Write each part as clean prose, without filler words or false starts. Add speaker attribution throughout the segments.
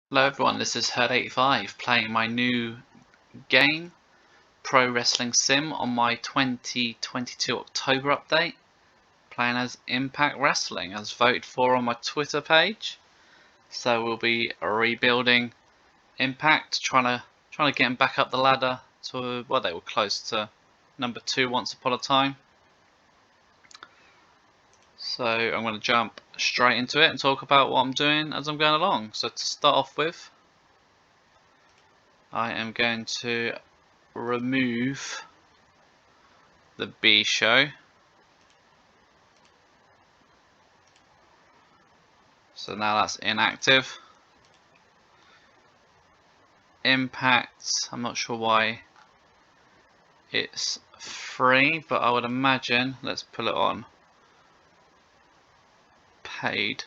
Speaker 1: Hello everyone, this is Herd85 playing my new game, Pro Wrestling Sim, on my 2022 October update. Playing as Impact Wrestling, as voted for on my Twitter page. So we'll be rebuilding Impact, trying to get them back up the ladder to, well, they were close to number 2 once upon a time. So I'm going to jump straight into it and talk about what I'm doing as I'm going along. So to start off with, I am going to remove the B show. So now that's inactive. Impact, I'm not sure why it's free, but I would imagine, let's pull it on paid.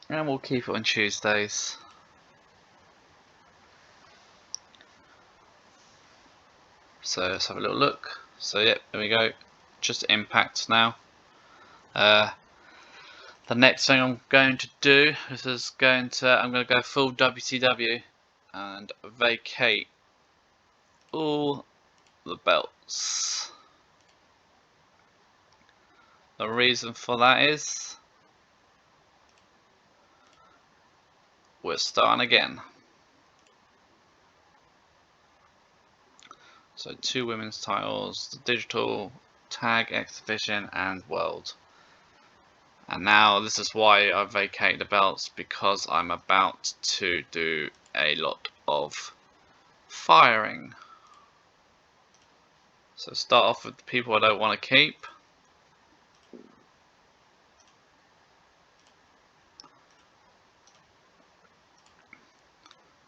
Speaker 1: And we'll keep it on Tuesdays. So let's have a little look. So yep, there we go. Just Impact now. The next thing I'm going to do is I'm going to go full WCW and vacate all the belts. The reason for that is we're starting again. So 2 women's titles, the digital, tag, exhibition and world. And now this is why I vacate the belts, because I'm about to do a lot of firing. So start off with the people I don't want to keep.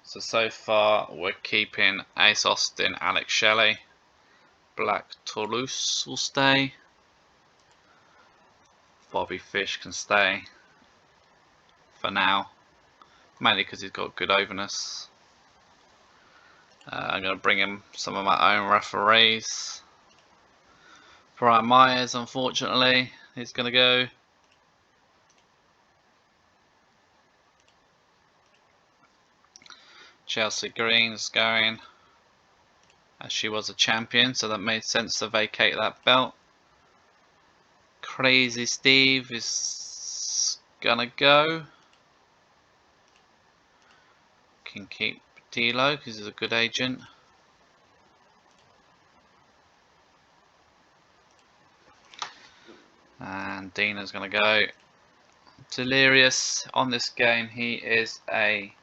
Speaker 1: So far we're keeping Ace Austin, Alex Shelley, Black Toulouse will stay, Bobby Fish can stay for now, mainly because he's got good overness. I'm going to bring in some of my own referees. Brian Myers, unfortunately, he's going to go. Chelsea Green's going, as she was a champion, so that made sense to vacate that belt. Crazy Steve is gonna go. Can keep D'Lo because he's a good agent. And Dina's gonna go. Delirious on this game, he is a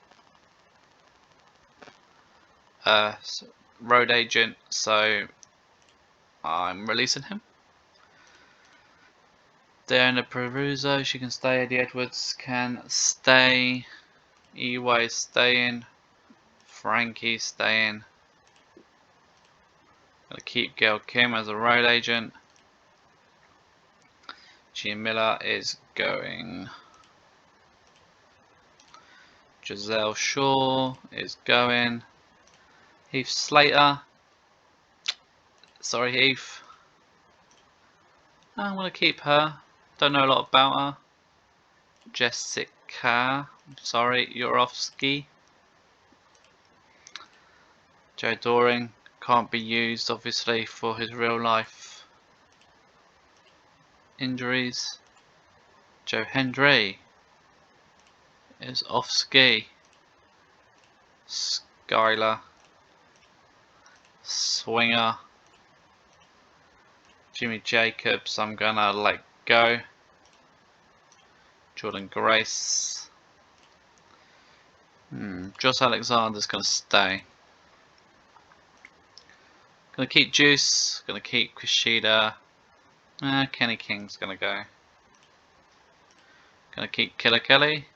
Speaker 1: road agent, so I'm releasing him. Diana Peruso, she can stay. Eddie Edwards can stay. Eway staying. Frankie staying. Gonna keep Gail Kim as a road agent. G Miller is going. Giselle Shaw is going. Heath Slater. Sorry, Heath. I'm gonna keep her. Don't know a lot about her. Jessica. Sorry, Yorovsky. Joe Doring can't be used, obviously, for his real life injuries. Joe Hendry is off ski. Skylar. Swinger. Jimmy Jacobs, I'm gonna let go. Jordan Grace. Josh Alexander's gonna stay. Gonna keep Juice. Gonna keep Kushida. Kenny King's gonna go. Gonna keep Killer Kelly.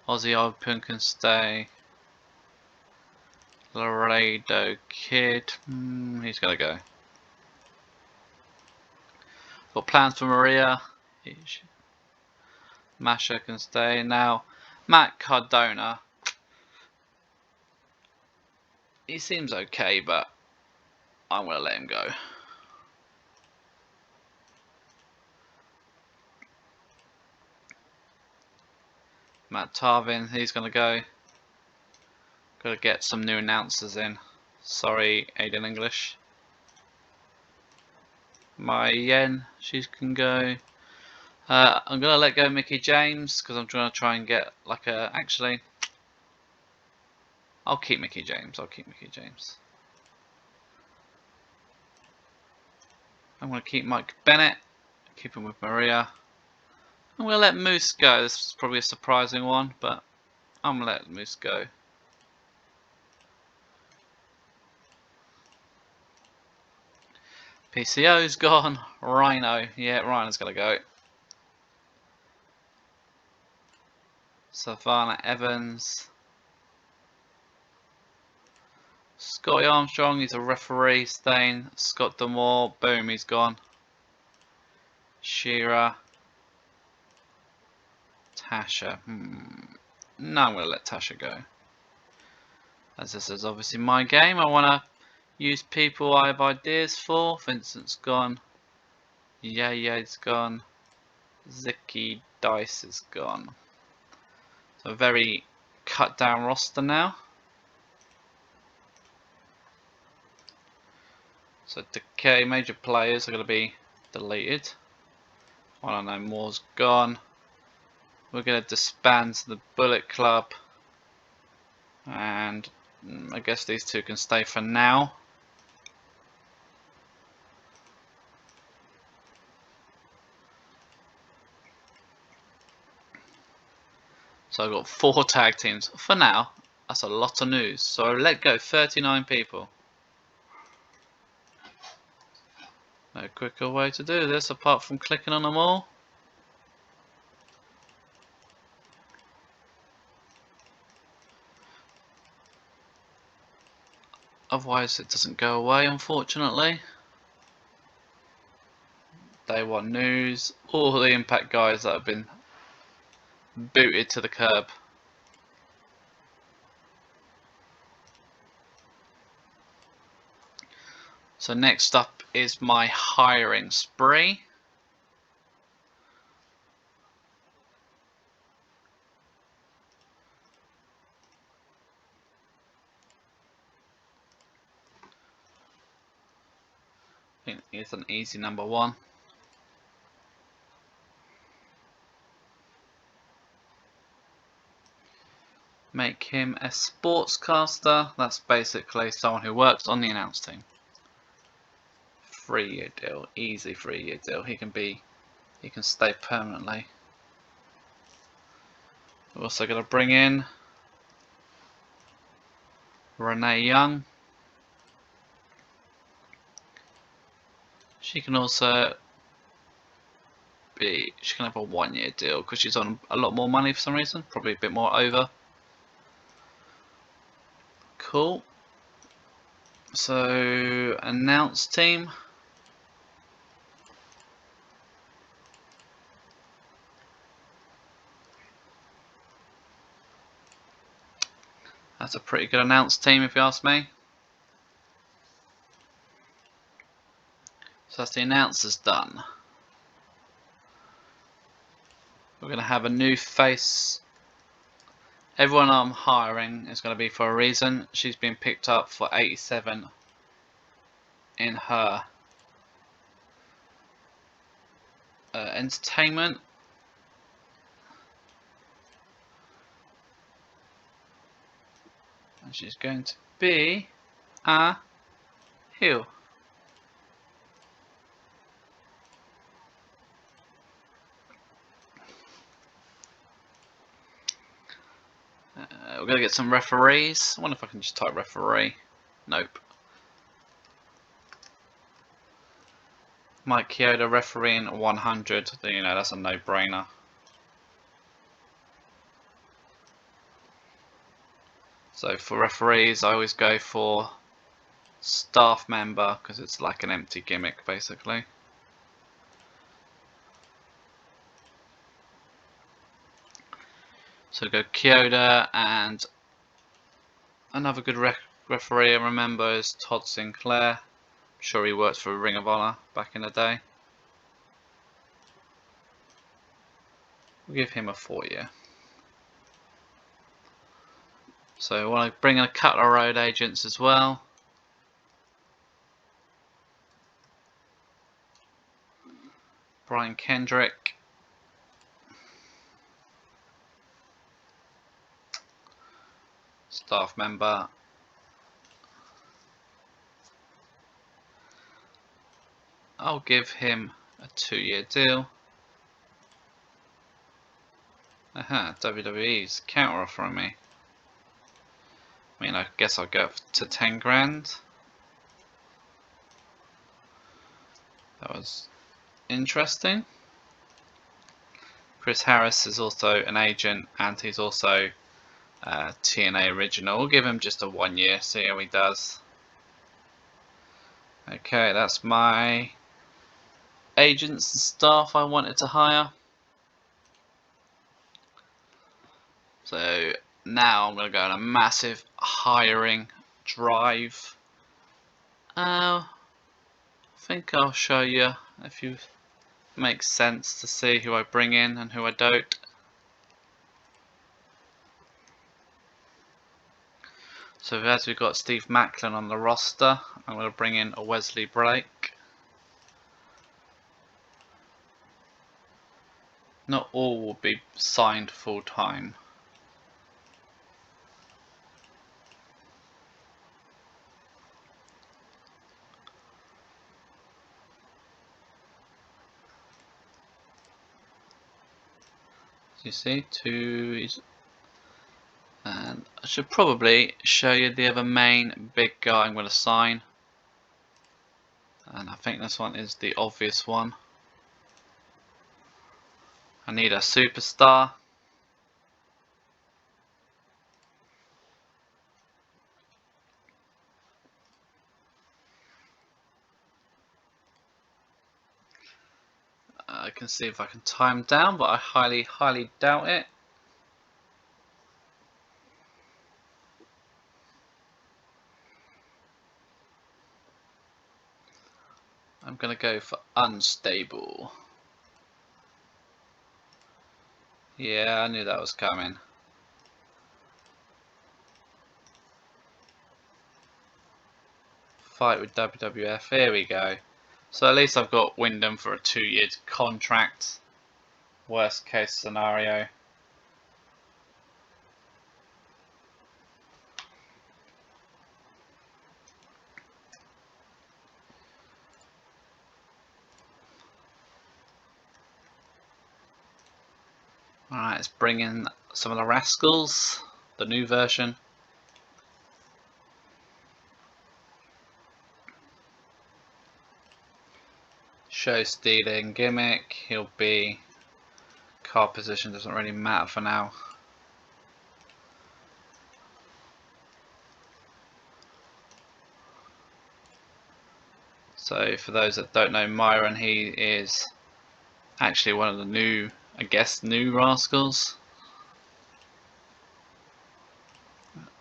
Speaker 1: Ozzy Open can stay. Laredo Kid. He's gonna go. Got plans for Maria. Masha can stay. Now, Matt Cardona. He seems okay, but I'm gonna let him go. Matt Tarvin, he's going to go. Got to get some new announcers in. Sorry, Aiden English. My Yen, she can go. I'm going to let go Mickey James because I'm trying to try and get like a. Actually, I'll keep Mickey James. I'm going to keep Mike Bennett. Keep him with Maria. I'm going to let Moose go. This is probably a surprising one, but I'm going to let Moose go. PCO's gone. Rhino. Yeah, Rhino's got to go. Savannah Evans. Scotty Armstrong, he's a referee, staying. Scott Demore, boom, he's gone. Shearer. Tasha. No, I'm going to let Tasha go. As this is obviously my game, I want to use people I have ideas for. Vincent's gone. Yaya's gone. Zicky Dice is gone. So a very cut down roster now. So decay major players are going to be deleted. I don't know, more's gone. We're going to disband the Bullet Club. And I guess these two can stay for now. So I've got 4 tag teams for now. That's a lot of news. So I let go 39 people. No quicker way to do this apart from clicking on them all. Otherwise it doesn't go away, unfortunately. Day 1 news. All the Impact guys that have been booted to the curb. So next up is my hiring spree. I think it's an easy number 1. Make him a sportscaster. That's basically someone who works on the announce team. 3-year deal, easy 3-year deal. He can stay permanently. We're also going to bring in Renee Young. She can also she can have a 1-year deal because she's on a lot more money for some reason, probably a bit more over. Cool. So announce team. That's a pretty good announce team if you ask me. So that's the announcers done. We're going to have a new face. Everyone I'm hiring is going to be for a reason. She's been picked up for 87 in her entertainment. And she's going to be a heel. We're going to get some referees. I wonder if I can just type referee. Nope. Mike Chioda refereeing 100. You know, that's a no-brainer. So for referees, I always go for staff member because it's like an empty gimmick, basically. So go Chioda, and another good referee I remember is Todd Sinclair. I'm sure he worked for Ring of Honor back in the day. We'll give him a 4-year. So I want to bring in a couple of road agents as well. Brian Kendrick. Staff member. I'll give him a 2-year deal. Aha, WWE's counter offering me. I mean, I guess I'll go up to 10 grand. That was interesting. Chris Harris is also an agent, and he's also TNA original. We'll give him just a 1 year, see how he does. Okay, that's my agents and staff I wanted to hire. So now I'm going to go on a massive hiring drive. I think I'll show you if you makes sense to see who I bring in and who I don't. So as we've got Steve Macklin on the roster, I'm going to bring in a Wesley Blake. Not all will be signed full time. As you see, and I should probably show you the other main big guy I'm going to sign. And I think this one is the obvious one. I need a superstar. I can see if I can time down, but I highly doubt it. I'm going to go for unstable. Yeah, I knew that was coming. Fight with WWF, here we go. So at least I've got Windham for a 2-year contract. Worst case scenario. Alright, let's bring in some of the Rascals, the new version. Show stealing gimmick, he'll be card position, doesn't really matter for now. So for those that don't know Myron, he is actually one of the new, I guess, new Rascals.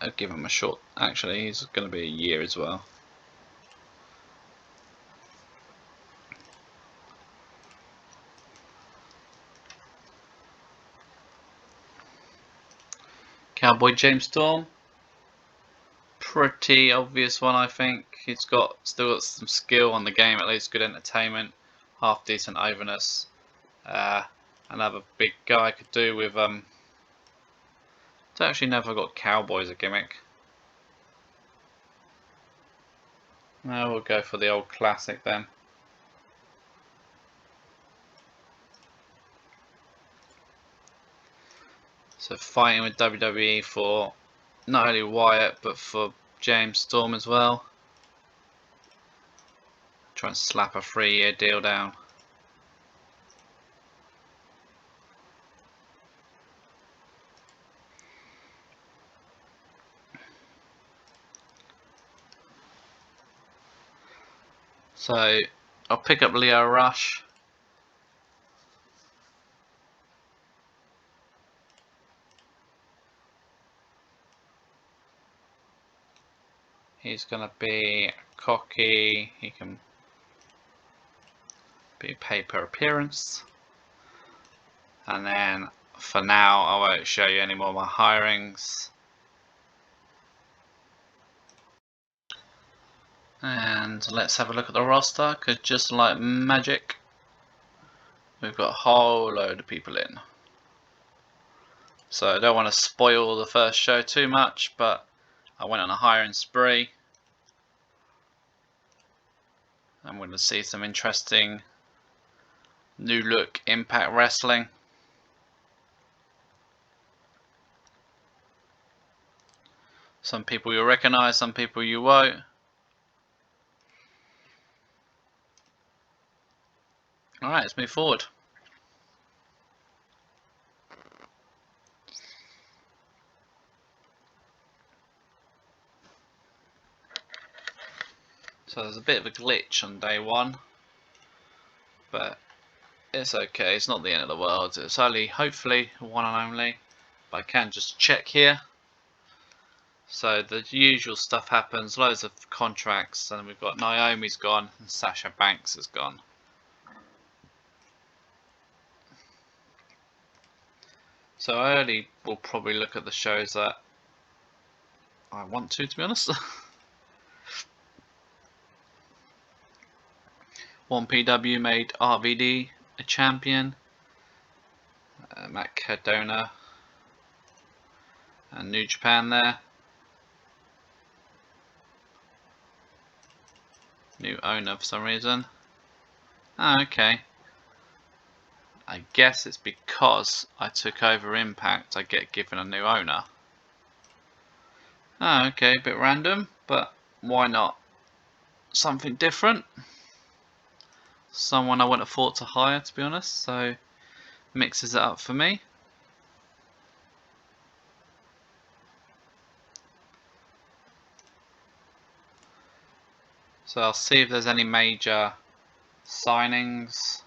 Speaker 1: I'll give him a short, actually he's going to be a year as well. Cowboy James Storm. Pretty obvious one, I think. He's still got some skill on the game, at least good entertainment, half decent overness. Another big guy I could do with don't actually know if I got Cowboy as a gimmick. No, we'll go for the old classic then. So fighting with WWE for not only Wyatt but for James Storm as well. Try and slap a 3-year deal down. So I'll pick up Leo Rush. He's going to be cocky, he can be paid per appearance. And then for now I won't show you any more of my hirings. And let's have a look at the roster, because just like magic, we've got a whole load of people in. So I don't want to spoil the first show too much, but I went on a hiring spree. I'm going to see some interesting new look Impact Wrestling. Some people you'll recognise, some people you won't. Alright, let's move forward. So there's a bit of a glitch on day one, but it's okay, it's not the end of the world. It's only hopefully one and only, but I can just check here. So the usual stuff happens, loads of contracts, and we've got Naomi's gone and Sasha Banks is gone. So early we'll probably look at the shows that I want to be honest. 1PW made RVD a champion. Matt Cardona and New Japan there. New owner for some reason. Oh, okay. I guess it's because I took over Impact I get given a new owner. Oh, okay, a bit random, but why not? Something different. Someone I wouldn't have thought to hire, to be honest, so mixes it up for me. So I'll see if there's any major signings.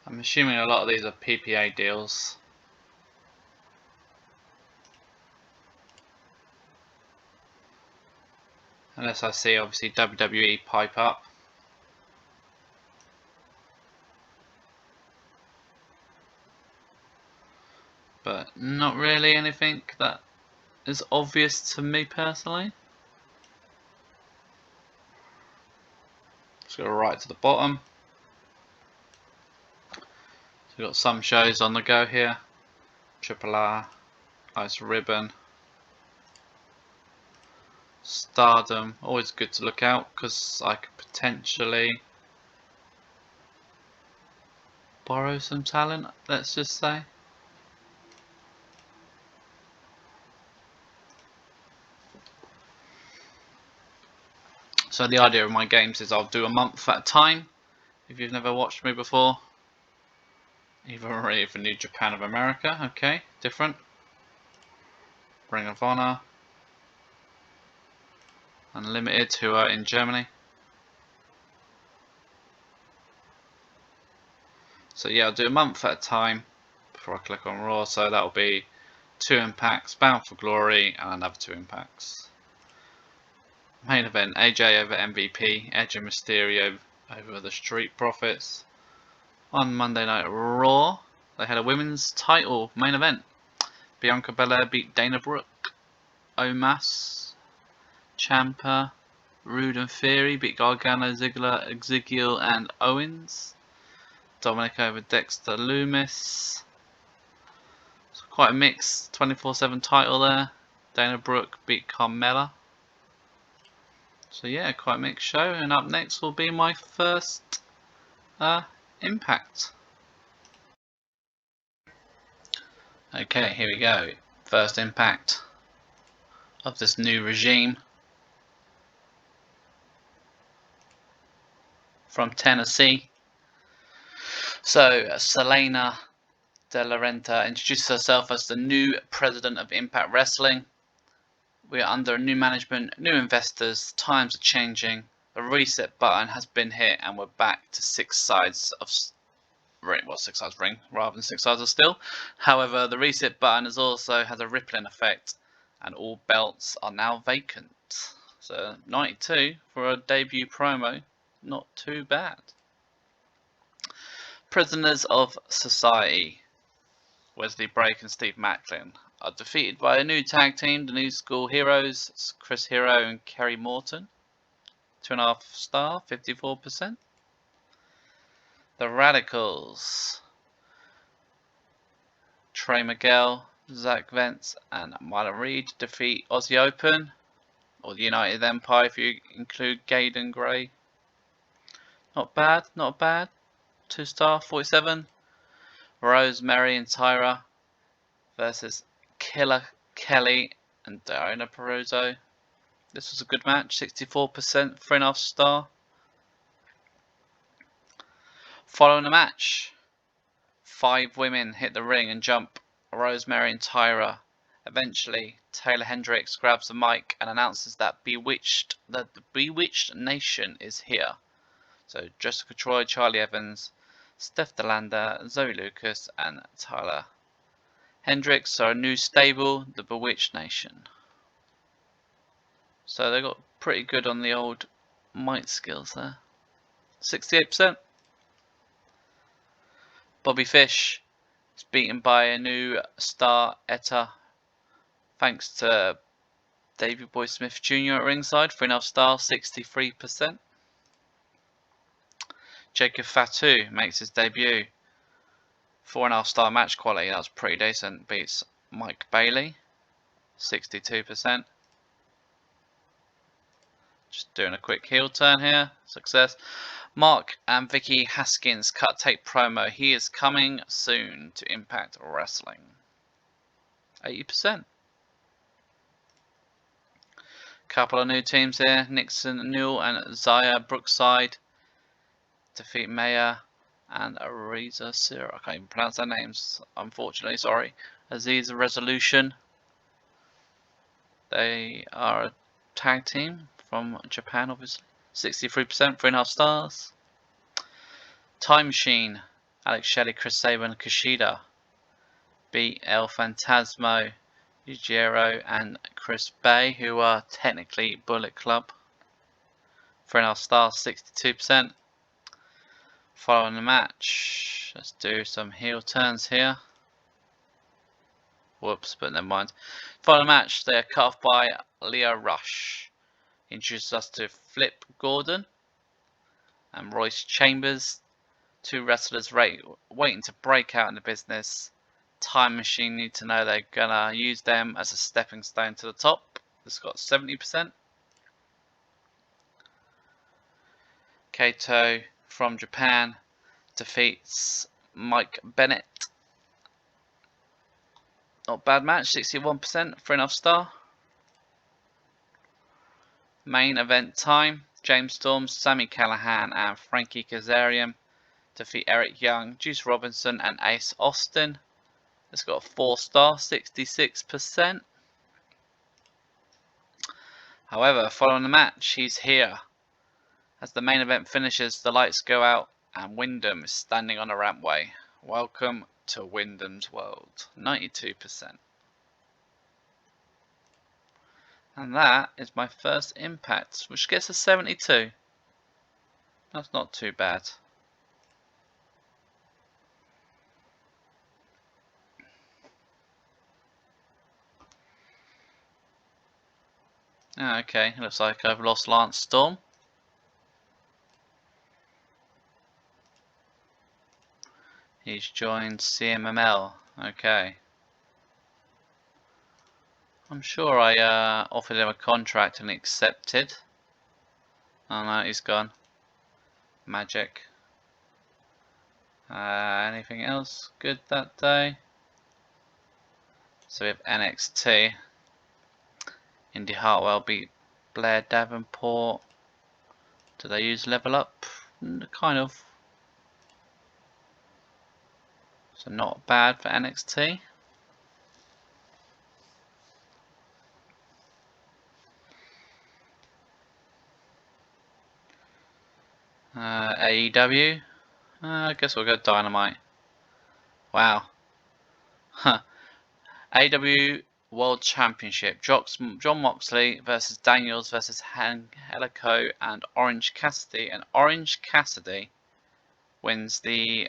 Speaker 1: I'm assuming a lot of these are PPA deals. Unless I see obviously WWE pipe up. But not really anything that is obvious to me personally. Let's go right to the bottom. So we've got some shows on the go here. Triple R, Ice Ribbon, Stardom, always good to look out because I could potentially borrow some talent, let's just say. So the idea of my games is I'll do a month at a time. If you've never watched me before, either for New Japan of America, okay, different. Ring of Honor, Unlimited, who are in Germany. So yeah, I'll do a month at a time before I click on Raw. So that'll be 2 impacts, Bound for Glory, and another 2 impacts. Main event: AJ over MVP, Edge and Mysterio over the Street Profits. On Monday Night Raw, they had a women's title main event. Bianca Belair beat Dana Brooke. Omos Ciampa, Rude and Theory beat Gargano, Ziggler, Ezekiel and Owens. Dominic over Dexter Loomis. So quite a mixed 24/7 title there. Dana Brooke beat Carmella. So yeah, quite a mixed show. And up next will be my first Impact. Okay, here we go. First Impact of this new regime. From Tennessee. So Selena De La Renta introduces herself as the new president of Impact Wrestling. We are under new management, new investors, times are changing. The reset button has been hit and we're back to 6 sides of ring, well, 6 sides ring rather than 6 sides of steel. However, the reset button has also has a rippling effect and all belts are now vacant. So 92 for a debut promo, not too bad. Prisoners of Society, Wesley Blake and Steve Macklin. are defeated by a new tag team, the New School Heroes. It's Chris Hero and Kerry Morton. 2.5 star, 54%. The Radicals. Trey Miguel, Zach Vance, and Myla Reed defeat Aussie Open, or the United Empire if you include Gaydon Gray. Not bad, not bad. 2 star, 47. Rosemary and Tyra versus Killer Kelly and Diana Peruzzo. This was a good match, 64%, 3.5 star. Following the match, 5 women hit the ring and jump Rosemary and Tyra. Eventually, Taylor Hendricks grabs the mic and announces that the Bewitched Nation is here. So Jessica Troy, Charlie Evans, Steph DeLanda, Zoe Lucas, and Tyler Hendricks are a new stable, the Bewitched Nation. So they got pretty good on the old mic skills there. 68%. Bobby Fish is beaten by a new star, Etta, thanks to Davey Boy Smith Jr. at ringside, 3.5 stars, 63%. Jacob Fatu makes his debut, 4.5 star match quality, that's pretty decent, beats Mike Bailey, 62%. Just doing a quick heel turn here, success. Mark and Vicky Haskins cut tape promo, he is coming soon to Impact Wrestling, 80%. Couple of new teams here, Nixon Newell and Zaya Brookside defeat Maya and Ariza Sira. I can't even pronounce their names, unfortunately, sorry. Aziza Resolution. They are a tag team from Japan, obviously. 63%, 3.5 stars. Time Machine, Alex Shelley, Chris Sabin, and Kushida beat El Fantasmo, Yujiro, and Chris Bay, who are technically Bullet Club. 3.5 stars, 62%. Following the match, let's do some heel turns here. Whoops, but never mind. Following the match, they are cut off by Leo Rush. He introduces us to Flip Gordon and Royce Chambers, 2 wrestlers waiting to break out in the business. Time Machine need to know they're gonna use them as a stepping stone to the top. This got 70%. Kato from Japan defeats Mike Bennett. Not bad match, 61%, 3.5 star. Main event time, James Storm, Sammy Callahan and Frankie Kazarian defeat Eric Young, Juice Robinson and Ace Austin. It's got a 4 star, 66%. However, following the match, he's here. As the main event finishes, the lights go out and Windham is standing on a rampway. Welcome to Windham's world, 92%. And that is my first Impact, which gets a 72. That's not too bad. Okay, looks like I've lost Lance Storm. He's joined CMML. Okay. I'm sure I offered him a contract and he accepted. Oh no, he's gone. Magic. Anything else good that day? So we have NXT. Indy Hartwell beat Blair Davenport. Do they use Level Up? Kind of. So not bad for NXT. AEW. I guess we'll go Dynamite. Wow. Huh. AEW World Championship. John Moxley versus Daniels versus Angelico and Orange Cassidy. And Orange Cassidy wins the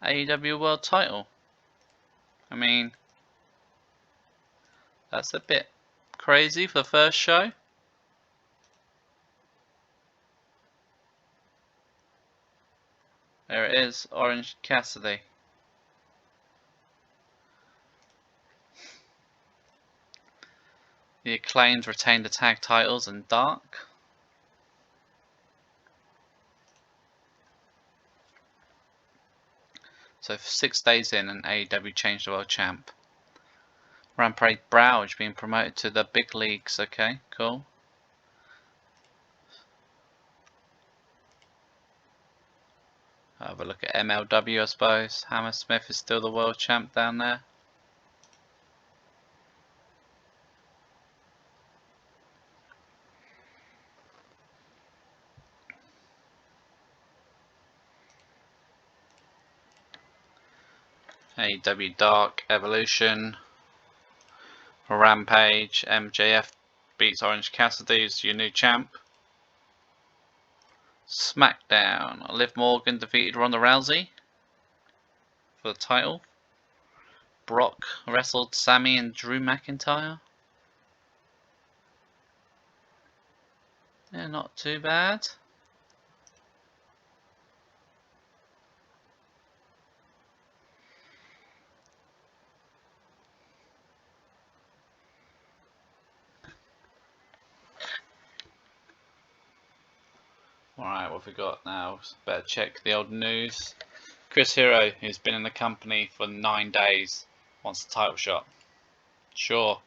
Speaker 1: AEW World title. I mean, That's a bit crazy for the first show. There it is, Orange Cassidy. The Acclaimed retained the tag titles in Dark. So 6 days in, and AEW changed the world champ. Rampage Browge being promoted to the big leagues. Okay, cool. Have a look at MLW, I suppose. Hammersmith is still the world champ down there. AEW Dark Evolution. Rampage. MJF beats Orange Cassidy as your new champ. SmackDown. Liv Morgan defeated Ronda Rousey for the title. Brock wrestled Sammy and Drew McIntyre. Yeah, not too bad. Alright, what have we got now? Better check the old news. Chris Hero, who's been in the company for 9 days, wants a title shot. Sure.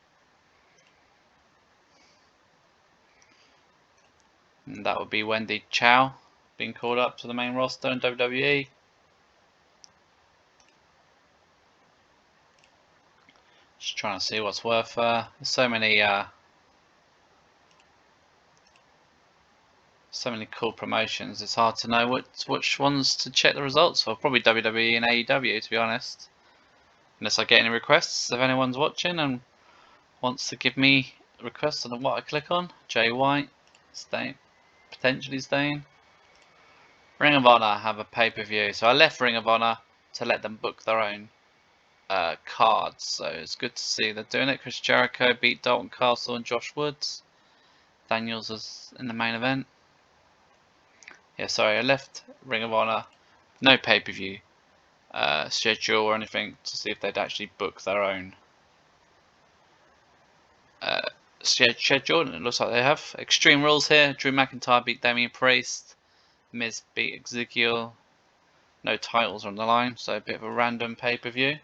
Speaker 1: And that would be Wendy Chow being called up to the main roster in WWE. Just trying to see what's worth. There's so many cool promotions. It's hard to know which ones to check the results for. Probably WWE and AEW, to be honest. Unless I get any requests. If anyone's watching and wants to give me requests on what I click on. Jay White, staying, potentially staying. Ring of Honor have a pay-per-view. So I left Ring of Honor to let them book their own cards. So it's good to see they're doing it. Chris Jericho beat Dalton Castle and Josh Woods. Daniels was in the main event. Yeah, sorry, I left Ring of Honor. No pay-per-view schedule or anything to see if they'd actually book their own schedule, and it looks like they have. Extreme Rules here. Drew McIntyre beat Damian Priest. Miz beat Ezekiel. No titles on the line, so a bit of a random pay-per-view.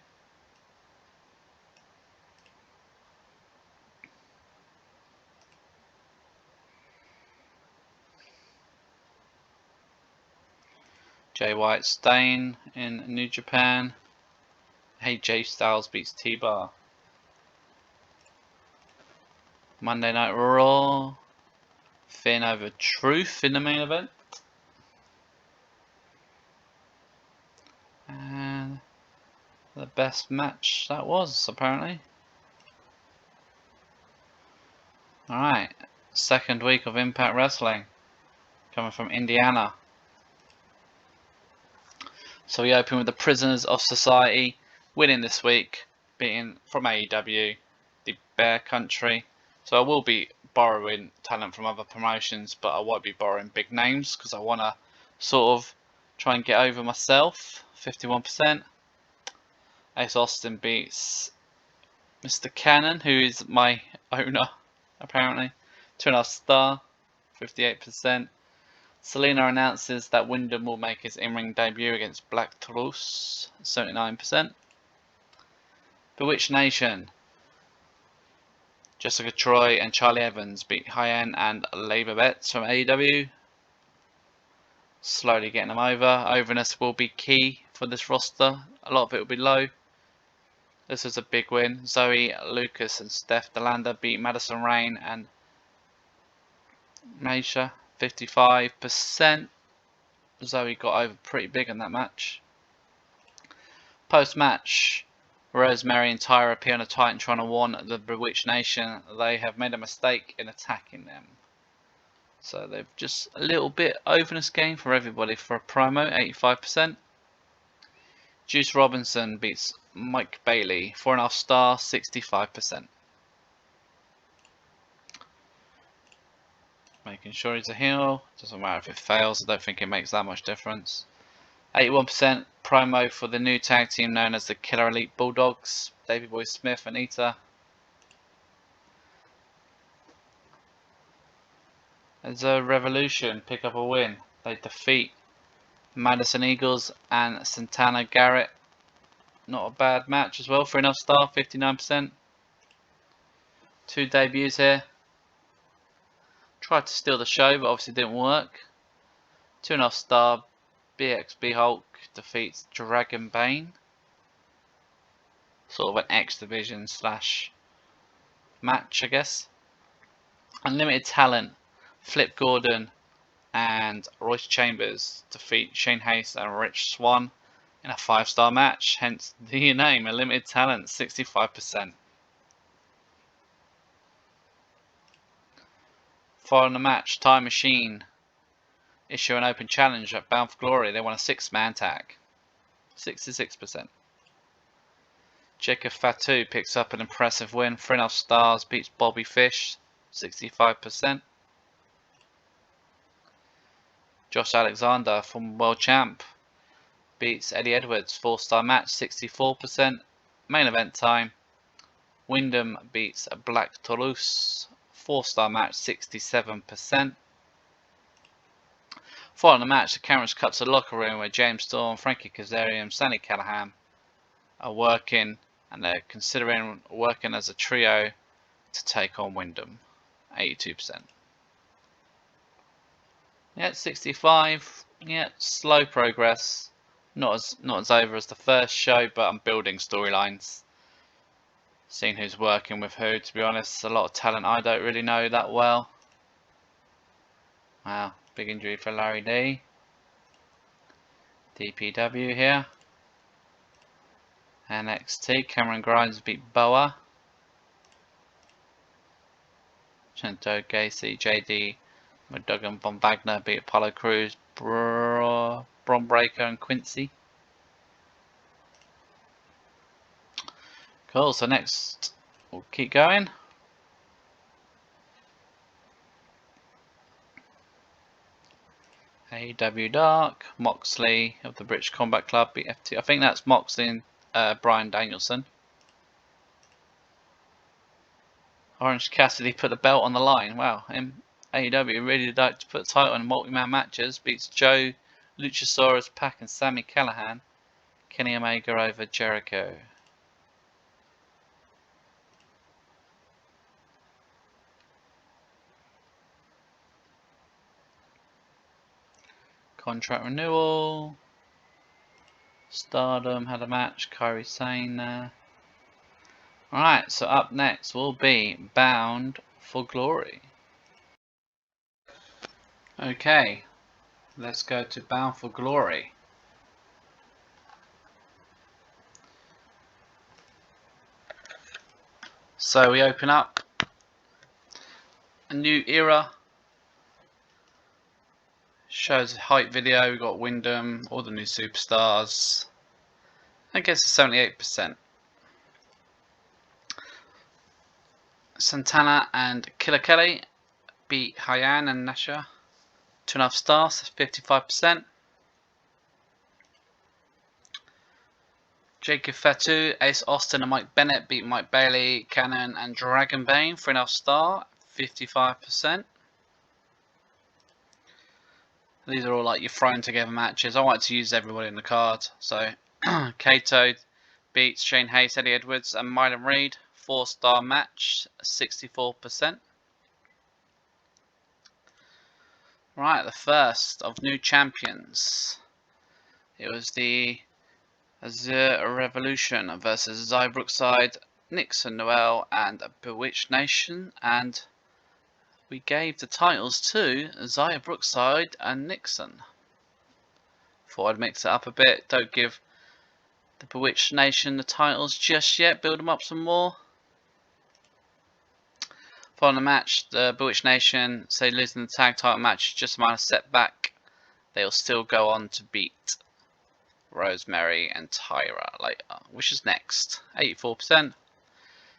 Speaker 1: Jay White staying in New Japan. AJ Styles beats T-Bar. Monday Night Raw. Finn over Truth in the main event. And the best match that was, apparently. Alright, second week of Impact Wrestling. Coming from Indiana. So we open with the Prisoners of Society winning this week, beating from AEW, the Bear Country. So I will be borrowing talent from other promotions, but I won't be borrowing big names because I want to sort of try and get over myself. 51%. Ace Austin beats Mr. Cannon, who is my owner, apparently. 2.5 star, 58%. Selena announces that Windham will make his in-ring debut against Black Truce, 79%. Bewitched Nation. Jessica Troy and Charlie Evans beat Hyen and Labour Betts from AEW. Slowly getting them over. Overness will be key for this roster. A lot of it will be low. This is a big win. Zoe Lucas and Steph DeLanda beat Madison Rain and Maisha. 55%. Zoe got over pretty big in that match. Post-match, Rosemary and Tyra appear on a Titantron and warn the Bewitched Nation they have made a mistake in attacking them. So they've just a little bit overness gain for everybody for a promo, 85%. Juice Robinson beats Mike Bailey, 4.5 star, 65%. Making sure he's a heel. Doesn't matter if it fails, I don't think it makes that much difference. 81% promo for the new tag team known as the Killer Elite Bulldogs, Davey Boy Smith and Ita. As a Revolution pick up a win. They defeat Madison Eagles and Santana Garrett. Not a bad match as well for enough star, 59%. 2 debuts here. Tried to steal the show, but obviously didn't work. 2.5 star, BXB Hulk defeats Dragon Bane. Sort of an X Division slash match, I guess. Unlimited Talent, Flip Gordon and Royce Chambers defeat Shane Hayes and Rich Swann in a 5-star match, hence the name, Unlimited Talent, 65%. Following the match, Time Machine issue an open challenge at Bound for Glory. They won a 6-man tag, 66%. Jacob Fatu picks up an impressive win, 3.5 stars, beats Bobby Fish, 65%. Josh Alexander, former world champ, beats Eddie Edwards, 4-star match, 64%. Main event time, Windham beats Black Toulouse, 4-star match, 67%. Following the match, the cameras cut to the locker room where James Storm, Frankie Kazarian and Sandy Callahan are working, and they're considering working as a trio to take on Windham, 82%. Yeah, 65. Yeah, slow progress. Not as over as the first show, but I'm building storylines. Seeing who's working with who, to be honest. A lot of talent I don't really know that well. Wow, big injury for Larry D. DPW here. NXT, Cameron Grimes beat Boa. Cento Gacy, JD, Duggan Von Wagner beat Apollo Crews, Bron Breaker and Quincy. Cool, so next we'll keep going. AEW Dark, Moxley of the British Combat Club beat FT. I think that's Moxley and Bryan Danielson. Orange Cassidy put the belt on the line. Wow, AEW really like to put the title in multi-man matches. Beats Joe, Luchasaurus, Pac and Sami Callihan. Kenny Omega over Jericho. Contract renewal. Stardom had a match. Kairi Sane there. Alright, so up next will be Bound for Glory. Okay, let's go to Bound for Glory. So we open up a new era. Shows a hype video. We got Windham, all the new superstars. I guess it's 78%. Santana and Killer Kelly beat Hyan and Nasha. 2.5 stars, 55%. Jacob Fatu, Ace Austin and Mike Bennett beat Mike Bailey, Cannon and Dragon Bane. 3.5 star, 55%. These are all like your thrown together matches. I like to use everybody in the card. So Kato beats Shane Hayes, Eddie Edwards and Mylan Reed. 4-star match, 64%. Right, the first of new champions. It was the Azure Revolution versus Zai Brookside, Nixon Noel and Bewitched Nation, and we gave the titles to Zaya Brookside and Nixon. Thought I'd mix it up a bit. Don't give the Bewitched Nation the titles just yet. Build them up some more. Following the match, the Bewitched Nation say losing the tag title match is just a minor setback. They'll still go on to beat Rosemary and Tyra later. Which is next? 84%.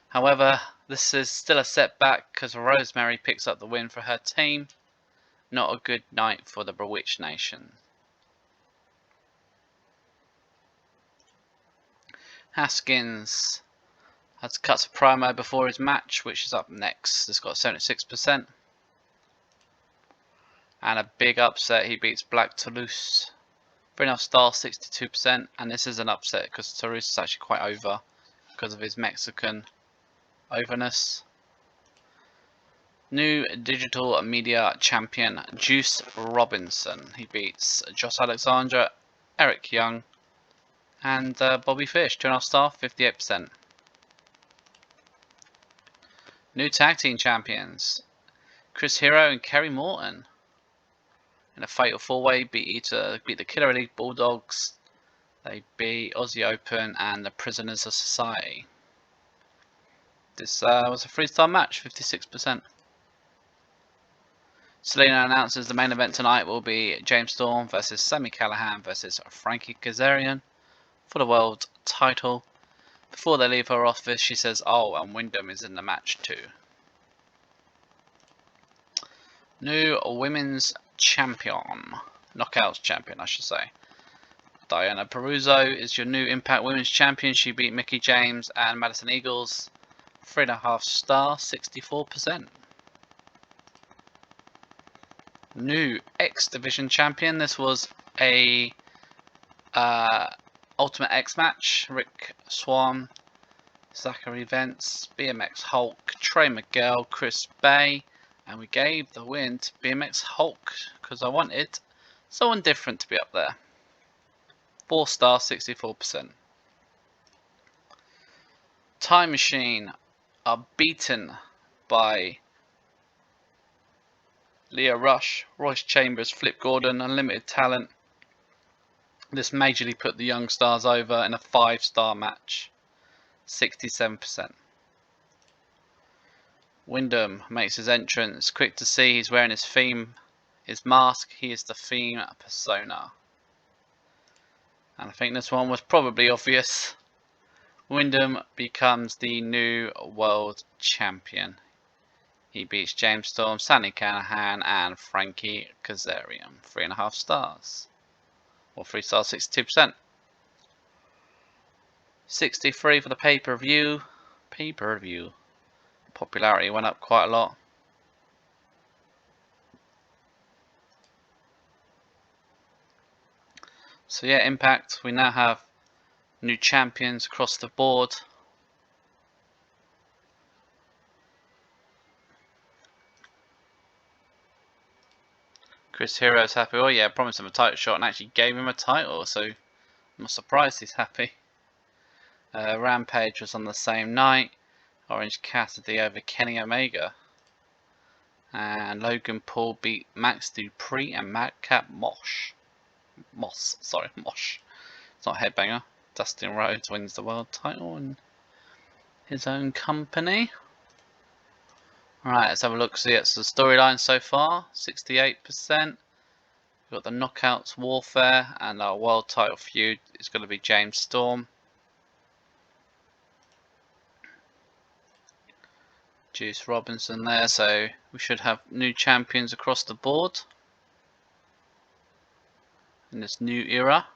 Speaker 1: However, this is still a setback because Rosemary picks up the win for her team. Not a good night for the Bewitched Nation. Haskins had to cut a promo before his match, which is up next. It's got 76%. And a big upset, he beats Black Toulouse. 3.5 stars, 62%. And this is an upset because Toulouse is actually quite over because of his Mexican overness. New digital media champion, Juice Robinson. He beats Josh Alexander, Eric Young, and Bobby Fish. 2.5 star, 58%. New tag team champions, Chris Hero and Kerry Morton. In a fatal 4-way, beat the Killer Elite Bulldogs. They beat Aussie Open and the Prisoners of Society. This was a 3-star match, 56%. Selena announces the main event tonight will be James Storm versus Sami Callihan versus Frankie Kazarian for the world title. Before they leave her office, she says, "Oh, and Windham is in the match too." New women's champion, knockouts champion, I should say. Diana Peruzzo is your new Impact Women's Champion. She beat Mickie James and Madison Eagles. 3.5 star, 64%. New X Division Champion. This was a Ultimate X match. Rick Swan, Zachary Vance, BMX Hulk, Trey Miguel, Chris Bay. And we gave the win to BMX Hulk because I wanted someone different to be up there. 4 star, 64%. Time Machine are beaten by Leah Rush, Royce Chambers, Flip Gordon, Unlimited Talent. This majorly put the Young Stars over in a 5-star match. 67%. Windham makes his entrance. Quick to see he's wearing his mask. He is the theme persona. And I think this one was probably obvious. Windham becomes the new world champion. He beats James Storm, Sami Callihan, and Frankie Kazarian. 3.5 stars. Or 3 stars, 62%. 63 for the pay-per-view. Pay-per-view. Popularity went up quite a lot. So yeah, Impact, we now have new champions across the board. Chris Hero's happy. Oh yeah, I promised him a title shot and actually gave him a title, so I'm not surprised he's happy. Rampage was on the same night. Orange Cassidy over Kenny Omega. And Logan Paul beat Max Dupree and Madcap Mosh. Moss. It's not Headbanger. Dustin Rhodes wins the world title in his own company. Alright, let's have a look. See, it's the storyline so far. 68%. We've got the Knockouts Warfare and our world title feud is going to be James Storm. Juice Robinson there, so we should have new champions across the board in this new era.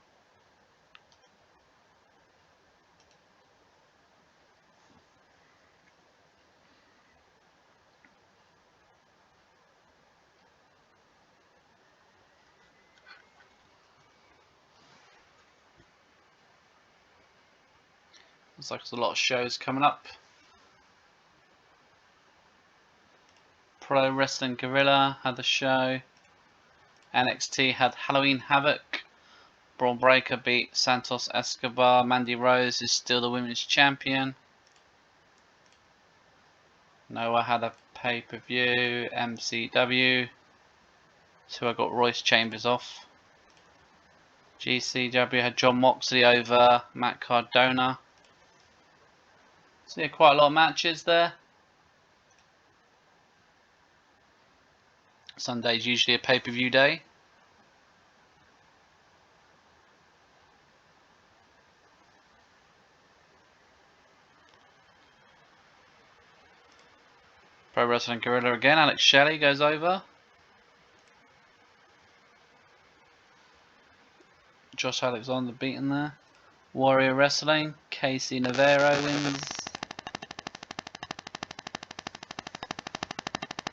Speaker 1: Looks like there's a lot of shows coming up. Pro Wrestling Guerrilla had the show. NXT had Halloween Havoc. Braun Breaker beat Santos Escobar. Mandy Rose is still the women's champion. Noah had a pay-per-view. MCW. So I got Royce Chambers off. GCW had John Moxley over Matt Cardona. So yeah, quite a lot of matches there. Sunday's usually a pay-per-view day. Pro Wrestling Guerrilla again. Alex Shelley goes over. Josh Alexander beaten there. Warrior Wrestling, Casey Navarro wins.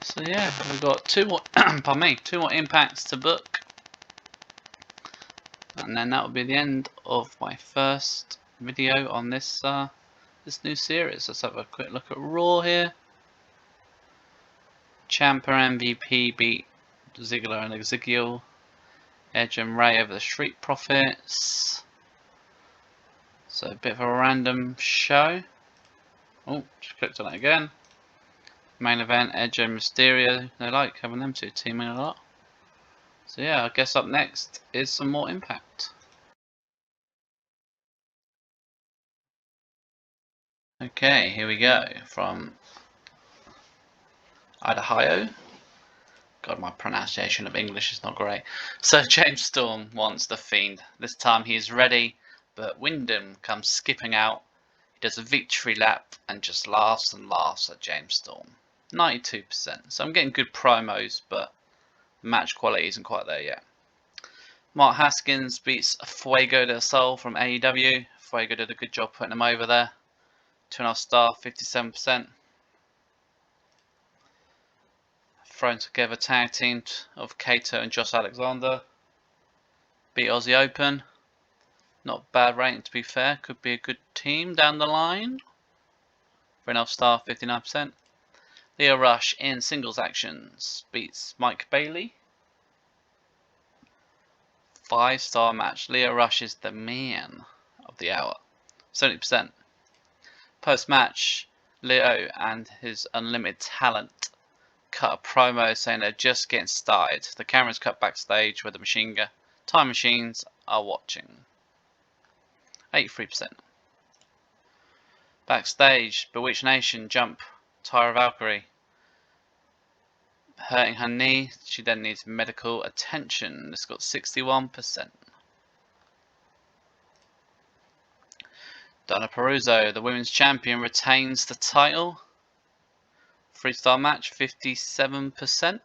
Speaker 1: So yeah, we've got two more, pardon me, 2 more impacts to book. And then that will be the end of my first video on this this new series. Let's have a quick look at Raw here. Ciampa MVP beat Ziggler and Ezekiel. Edge and Ray over the Street Profits. So a bit of a random show. Oh, just clicked on it again. Main event, Edge and Mysterio. They like having them two teaming a lot. So yeah, I guess up next is some more Impact. Okay, here we go from Idaho. God, my pronunciation of English is not great. So James Storm wants the Fiend. This time he is ready, but Windham comes skipping out. He does a victory lap and just laughs and laughs at James Storm. 92%. So I'm getting good promos, but match quality isn't quite there yet. Mark Haskins beats Fuego del Sol from AEW. Fuego did a good job putting him over there. 2.5 star, 57%. Thrown together tag team of Kato and Josh Alexander. Beat Aussie Open. Not bad rating to be fair. Could be a good team down the line. 3.5 star, 59%. Leo Rush in singles actions beats Mike Bailey. 5 star match. Leo Rush is the man of the hour. 70%. Post match, Leo and his unlimited talent cut a promo saying they're just getting started. The camera's cut backstage where the time machines are watching. 83%. Backstage, Bewitched Nation jump Tyra Valkyrie. Hurting her knee, she then needs medical attention. This got 61%. Donna Peruzzo, the women's champion, retains the title. 3-star match, 57%.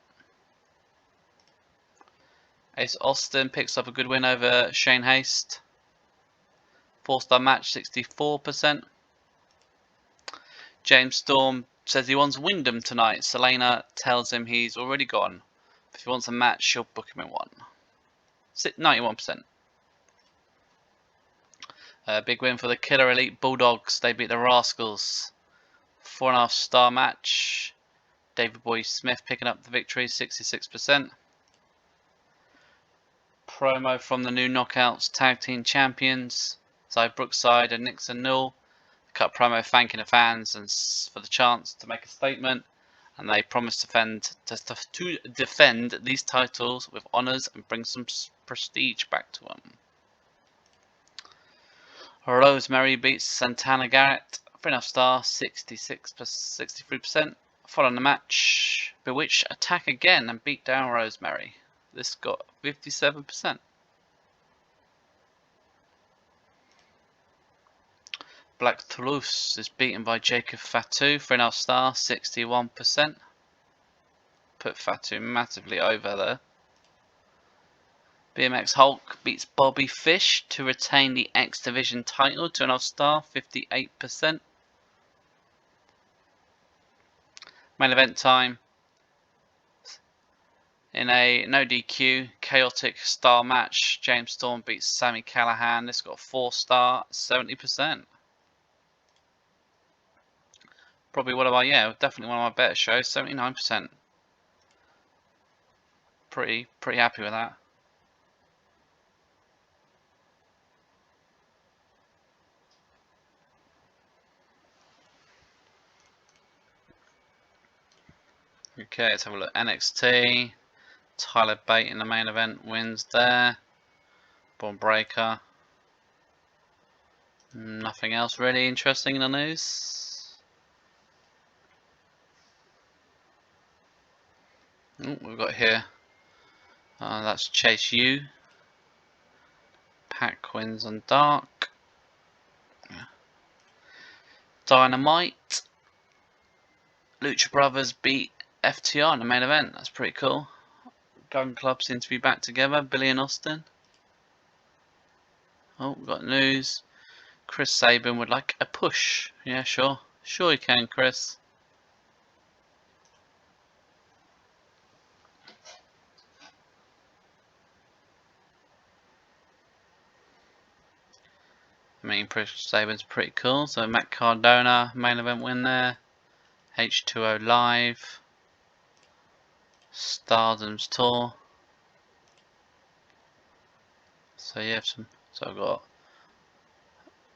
Speaker 1: Ace Austin picks up a good win over Shane Haste. 4-star match, 64%. James Storm says he wants Windham tonight. Selena tells him he's already gone. If he wants a match, she'll book him in one. 91%. Big win for the Killer Elite Bulldogs. They beat the Rascals. 4.5 star match. David Boy Smith picking up the victory, 66%. Promo from the new Knockouts Tag Team Champions, Zy Brookside and Nixon Null. Cut promo thanking the fans and for the chance to make a statement, and they promise to defend these titles with honours and bring some prestige back to them. Rosemary beats Santana Garrett, 3.5 star, 63%. Following the match, Bewitched attack again and beat down Rosemary. This got 57%. Black Toulouse is beaten by Jacob Fatu, 3.5 star, 61%. Put Fatu massively over there. BMX Hulk beats Bobby Fish to retain the X Division title, 2.5 star, 58%. Main event time. In a no DQ, chaotic star match, James Storm beats Sami Callihan. This got 4 star, 70%. Probably one of my, definitely one of my better shows, 79%. Pretty happy with that. Okay, let's have a look. NXT. Tyler Bate in the main event wins there. Born Breaker. Nothing else really interesting in the news. We've got here. That's Chase U. Pac wins on Dark. Dynamite. Lucha Brothers beat FTR in the main event. That's pretty cool. Gun Club seem to be back together. Billy and Austin. Oh, we've got news. Chris Sabin would like a push. Yeah, sure. Sure you can, Chris. I mean, Chris Sabin's pretty cool. So Matt Cardona, main event win there. H2O Live. Stardom's Tour. So you have some. So I've got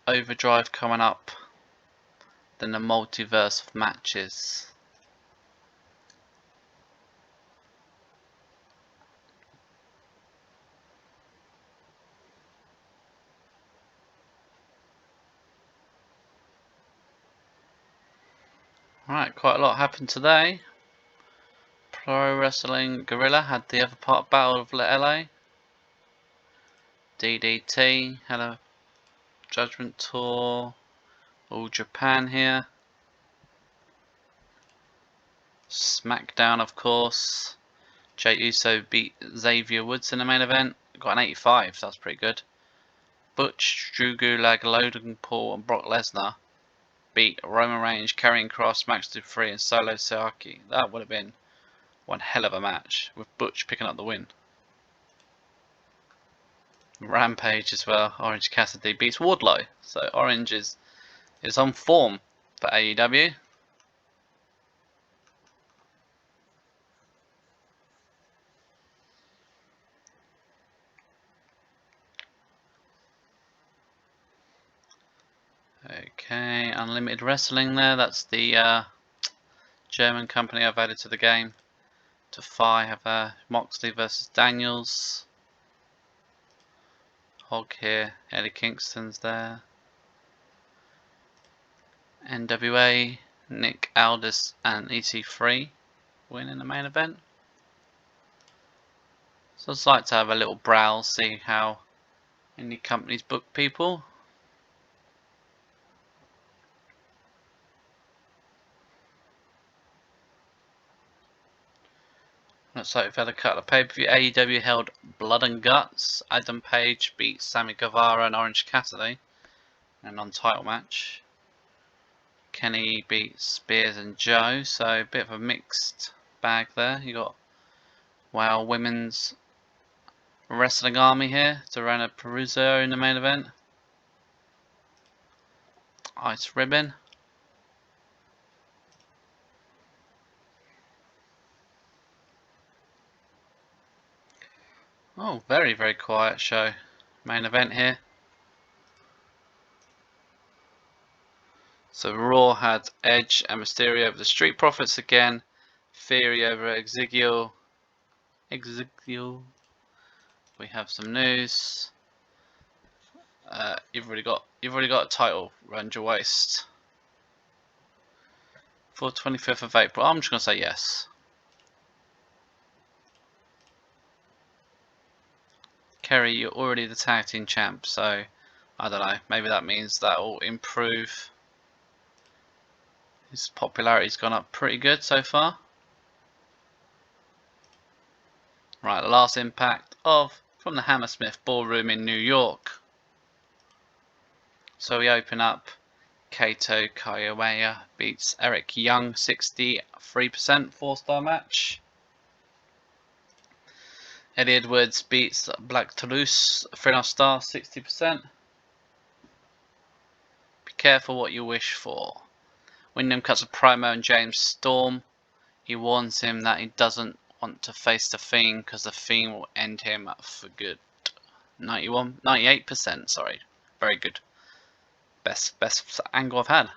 Speaker 1: Overdrive coming up. Then the multiverse of matches. Right, quite a lot happened today. Pro Wrestling Gorilla had the other part Battle of LA. DDT had a Judgment Tour. All Japan here. SmackDown, of course. Jey Uso beat Xavier Woods in the main event. Got an 85, so that's pretty good. Butch, Drew Gulak, Logan Paul, and Brock Lesnar beat Roman Reigns, Karrion Kross, Max Dupree, and Solo Sikoa. That would have been one hell of a match, with Butch picking up the win. Rampage as well. Orange Cassidy beats Wardlow. So Orange is on form for AEW. Okay, Unlimited Wrestling there. That's the German company I've added to the game. To have Moxley versus Daniels. Hog here. Eddie Kingston's there. NWA, Nick Aldis and EC3 win in the main event. So I'd just like to have a little browse, see how any companies book people. Looks like we've had a couple of pay-per-view. AEW held Blood and Guts. Adam Page beat Sammy Guevara and Orange Cassidy in a non-title match. Kenny beat Spears and Joe, so a bit of a mixed bag there. You got Women's Wrestling Army here. Dorana Peruzzo in the main event. Ice Ribbon. Oh, very, very quiet show. Main event here. So Raw had Edge and Mysterio over the Street Profits again. Theory over Ezekiel. We have some news. You've already got a title around your waist. For 25th of April. I'm just gonna say yes. Kerry, you're already the tag team champ, so I don't know. Maybe that means that will improve. His popularity's gone up pretty good so far. Right, the last impact from the Hammersmith Ballroom in New York. So we open up. Kato Kiyomiya beats Eric Young, 63%, 4-star match. Eddie Edwards beats Black Toulouse, 3.5-star, 60%. Be careful what you wish for. Windham cuts a promo on James Storm. He warns him that he doesn't want to face the Fiend because the Fiend will end him for good. 98%, sorry. Very good. Best angle I've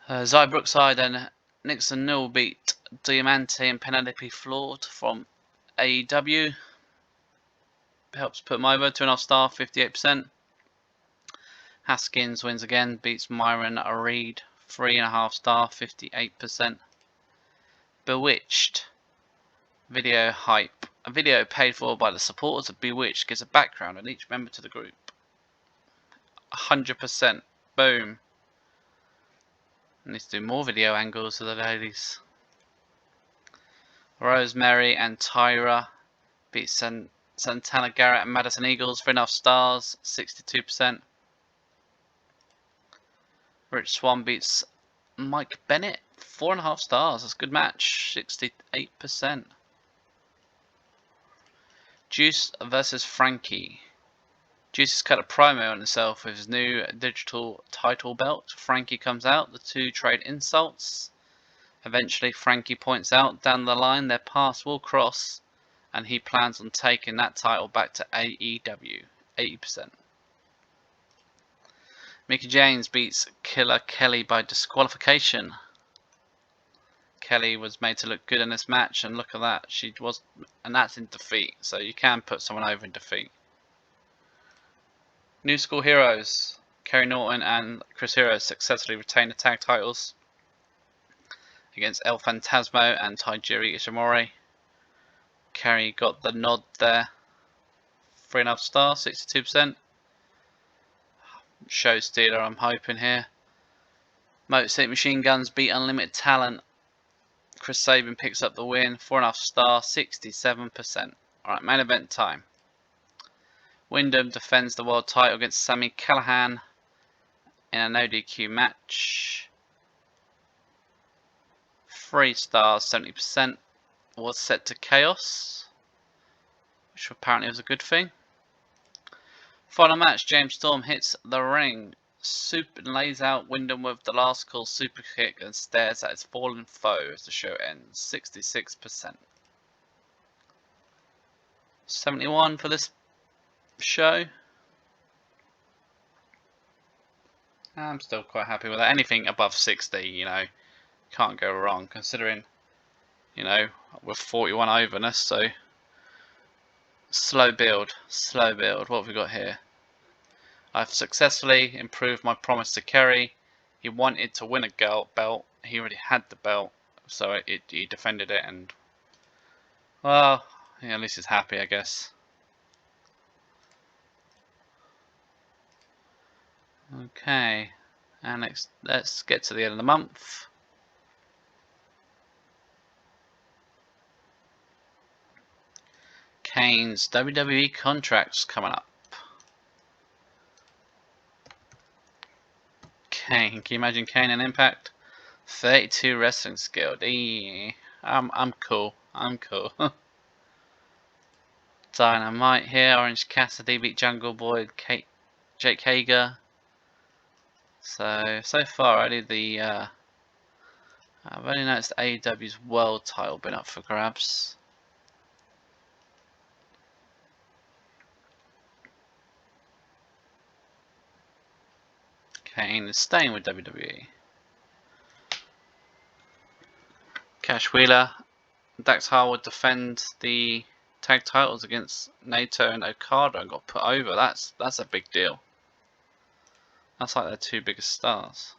Speaker 1: had. Zai Brookside and Nixon Newell beat Diamante and Penelope Ford from AEW. Helps put them over, 2.5-star, 58%. Haskins wins again, beats Myron Reed, 3.5-star, 58%. Bewitched. Video hype. A video paid for by the supporters of Bewitched gives a background on each member to the group. 100%. Boom. Needs to do more video angles of the ladies. Rosemary and Tyra beat Santana Garrett and Madison Eagles, 3.5 stars, 62%. Rich Swan beats Mike Bennett, 4.5 stars. That's a good match, 68%. Juice versus Frankie. Juice has cut a promo on himself with his new digital title belt. Frankie comes out, the two trade insults. Eventually, Frankie points out down the line their paths will cross, and he plans on taking that title back to AEW, 80%. Mickie James beats Killer Kelly by disqualification. Kelly was made to look good in this match, and look at that, she was, and that's in defeat, so you can put someone over in defeat. New School Heroes, Kerry Norton and Chris Hero successfully retained the tag titles against El Fantasmo and Taijiri Ishimori. Kerry got the nod there, 3.5 stars, 62%. Show stealer, I'm hoping here. Motor City Machine Guns beat Unlimited Talent. Chris Sabin picks up the win, 4.5 stars, 67%. Alright, main event time. Windham defends the world title against Sami Callihan in an ODQ match. 3 stars, 70%. Was set to chaos, which apparently was a good thing. Final match, James Storm hits the ring, lays out Windham with the last call super kick and stares at his fallen foe as the show ends, 66%. 71 for this show. I'm still quite happy with that. Anything above 60, you know, can't go wrong, considering, you know, we're 41 overness, so slow build, slow build. What have we got here? I've successfully improved my promise to Kerry. He wanted to win a belt. He already had the belt, so he defended it, and well, yeah, at least he's happy, I guess. Okay, and let's get to the end of the month. Kane's WWE contracts coming up. Kane, can you imagine Kane in Impact? 32 wrestling skill. I'm cool. I'm cool. Dynamite here. Orange Cassidy beat Jungle Boy, Jake Hager. So far, I've only noticed AEW's world title been up for grabs. Kane is staying with WWE. Cash Wheeler, Dax Harwood defend the tag titles against Naito and Okada and got put over. That's a big deal. That's like their two biggest stars.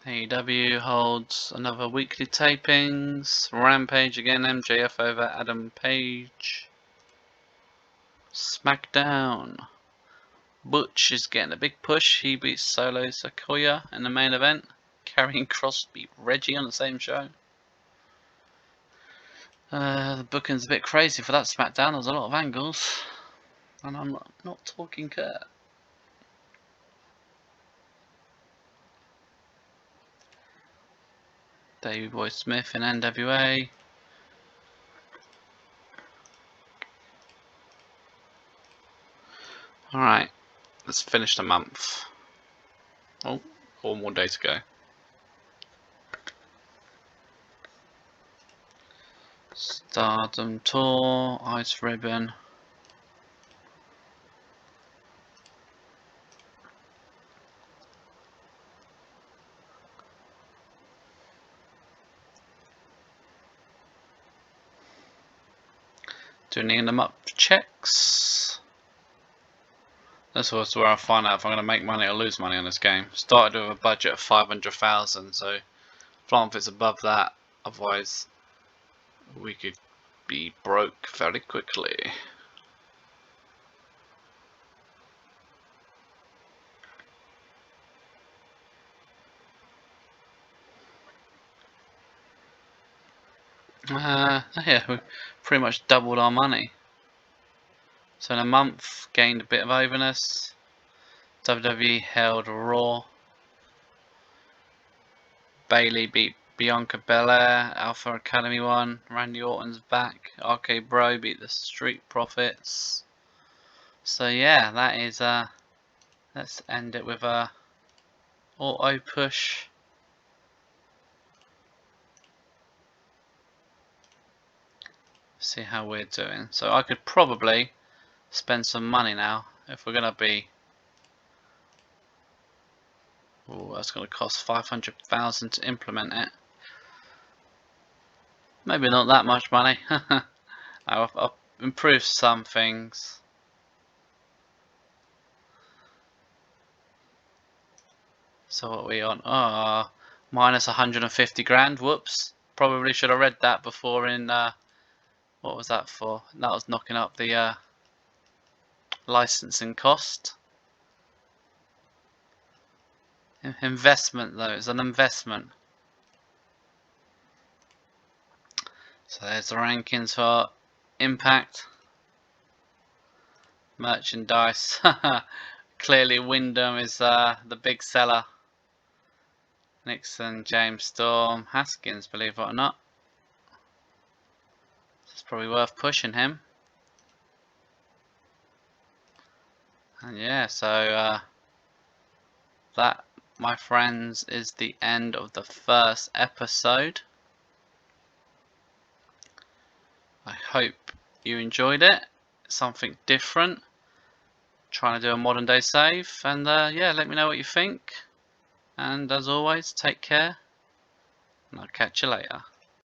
Speaker 1: AEW holds another weekly tapings. Rampage again, MJF over Adam Page. SmackDown. Butch is getting a big push. He beats Solo Sikoa in the main event. Karrion Kross beat Reggie on the same show. The booking's a bit crazy for that SmackDown. There's a lot of angles. And I'm not talking Kurt. Davey Boy Smith in NWA. Alright, let's finish the month. Oh, 4 more days to go. Stardom Tour, Ice Ribbon. Doing the end of the month checks. This was where I find out if I'm going to make money or lose money on this game. Started with a budget of 500,000, so if it's above that, otherwise we could be broke very quickly. Yeah, we pretty much doubled our money. So in a month, gained a bit of overness. WWE held Raw. Bailey beat Bianca Belair. Alpha Academy won. Randy Orton's back. RK Bro beat the Street Profits. So yeah, that is let's end it with a auto push. See how we're doing. So I could probably spend some money now if we're gonna be. Oh, that's gonna cost 500,000 to implement it. Maybe not that much money. I've improved some things. So what are we on? Minus 150 grand. Whoops. Probably should have read that before in what was that for? That was knocking up the licensing cost. Investment though, it's an investment. So there's the rankings for Impact. Merchandise. Clearly Windham is the big seller. Nixon, James Storm, Haskins, believe it or not. It's probably worth pushing him. And yeah, so that, my friends, is the end of the first episode. I hope you enjoyed it. Something different. Trying to do a modern day save. And yeah, let me know what you think. And as always, take care. And I'll catch you later.